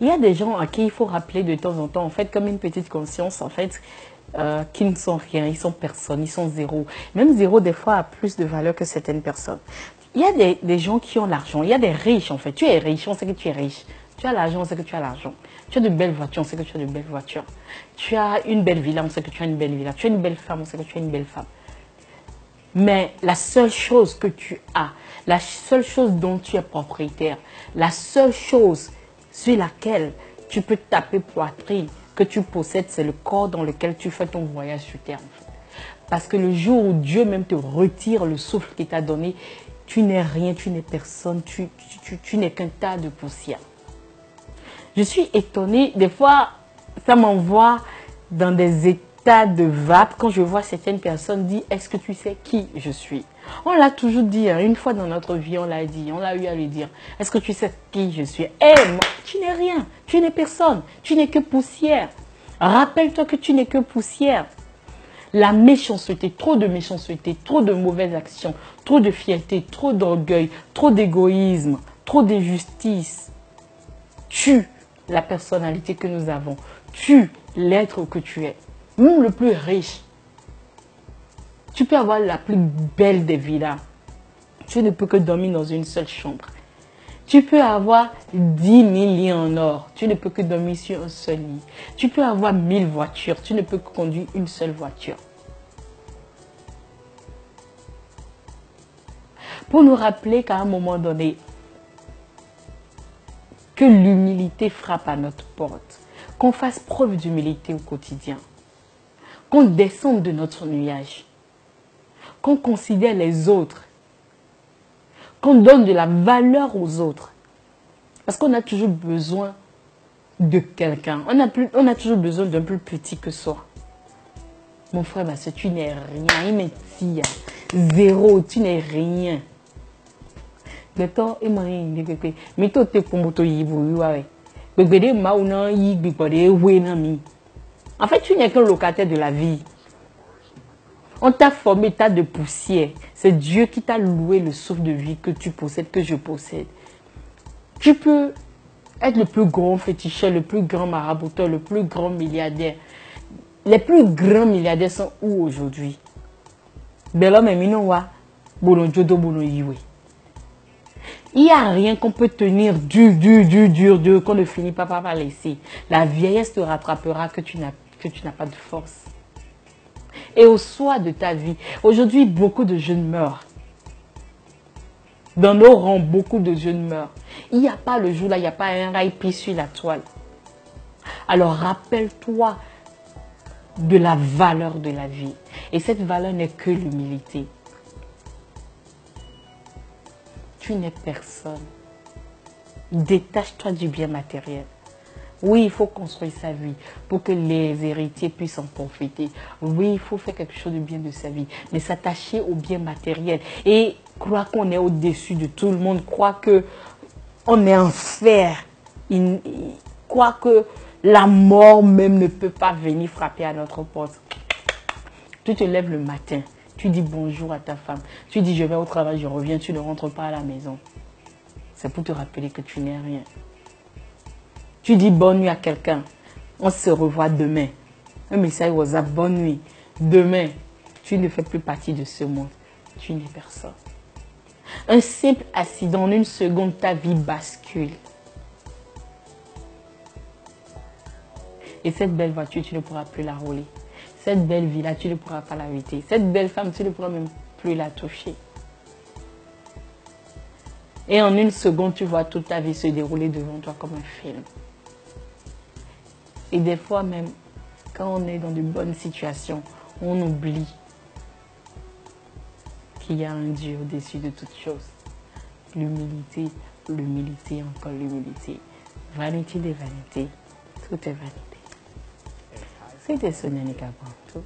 Il y a des gens à qui il faut rappeler de temps en temps, en fait, comme une petite conscience, en fait, qui ne sont rien, ils sont personne, ils sont zéro. Même zéro, des fois, a plus de valeur que certaines personnes. Il y a des gens qui ont l'argent, il y a des riches, en fait. Tu es riche, on sait que tu es riche. Tu as l'argent, on sait que tu as l'argent. Tu as de belles voitures, on sait que tu as de belles voitures. Tu as une belle villa, on sait que tu as une belle villa. Tu as une belle femme, on sait que tu as une belle femme. Mais la seule chose que tu as, la seule chose dont tu es propriétaire, la seule chose sur laquelle tu peux taper poitrine, que tu possèdes, c'est le corps dans lequel tu fais ton voyage sur terre. En fait. Parce que le jour où Dieu même te retire le souffle qu'il t'a donné, tu n'es rien, tu n'es personne, tu n'es qu'un tas de poussière. Je suis étonnée, des fois, ça m'envoie dans des états de vape quand je vois certaines personnes dire « Est-ce que tu sais qui je suis ?» On l'a toujours dit, hein, une fois dans notre vie, on l'a dit, on l'a eu à lui dire « Est-ce que tu sais qui je suis ?» Eh, moi, tu n'es rien, tu n'es personne, tu n'es que poussière. Rappelle-toi que tu n'es que poussière. La méchanceté, trop de mauvaises actions, trop de fierté, trop d'orgueil, trop d'égoïsme, trop d'injustice tue la personnalité que nous avons, tue l'être que tu es. Même le plus riche, tu peux avoir la plus belle des villas. Tu ne peux que dormir dans une seule chambre. Tu peux avoir 10 000 lits en or. Tu ne peux que dormir sur un seul lit. Tu peux avoir 1000 voitures. Tu ne peux que conduire une seule voiture. Pour nous rappeler qu'à un moment donné, que l'humilité frappe à notre porte. Qu'on fasse preuve d'humilité au quotidien. Qu'on descende de notre nuage. Qu'on considère les autres. Qu'on donne de la valeur aux autres. Parce qu'on a toujours besoin de quelqu'un. On a toujours besoin d'un plus petit que soi. Mon frère, ma soeur, tu n'es rien. Il me tire. Zéro, tu n'es rien. En fait, tu n'es qu'un locataire de la vie. On t'a formé tas de poussière. C'est Dieu qui t'a loué le souffle de vie que tu possèdes, que je possède. Tu peux être le plus grand féticheur, le plus grand marabouteur, le plus grand milliardaire. Les plus grands milliardaires sont où aujourd'hui? Il n'y a rien qu'on peut tenir dur, qu'on ne finit pas par laisser. La vieillesse te rattrapera que tu n'as pas de force. Et au soir de ta vie, aujourd'hui, beaucoup de jeunes meurent. Dans nos rangs, beaucoup de jeunes meurent. Il n'y a pas le jour là, il n'y a pas un rail pris sur la toile. Alors rappelle-toi de la valeur de la vie. Et cette valeur n'est que l'humilité. Tu n'es personne. Détache-toi du bien matériel. Oui, il faut construire sa vie pour que les héritiers puissent en profiter. Oui, il faut faire quelque chose de bien de sa vie, mais s'attacher au bien matériel et croire qu'on est au-dessus de tout le monde, croire qu'on est en fer, croire que la mort même ne peut pas venir frapper à notre porte. Tu te lèves le matin, tu dis bonjour à ta femme, tu dis je vais au travail, je reviens, tu ne rentres pas à la maison. C'est pour te rappeler que tu n'es rien. Tu dis bonne nuit à quelqu'un. On se revoit demain. Un message WhatsApp, bonne nuit. Demain, tu ne fais plus partie de ce monde. Tu n'es personne. Un simple accident, en une seconde, ta vie bascule. Et cette belle voiture, tu ne pourras plus la rouler. Cette belle villa, tu ne pourras pas l'habiter. Cette belle femme, tu ne pourras même plus la toucher. Et en une seconde, tu vois toute ta vie se dérouler devant toi comme un film. Et des fois même, quand on est dans de bonnes situations, on oublie qu'il y a un Dieu au-dessus de toutes choses. L'humilité, l'humilité, encore l'humilité. Vanité des vanités, tout est vanité. C'était Sonia Nika Brantou.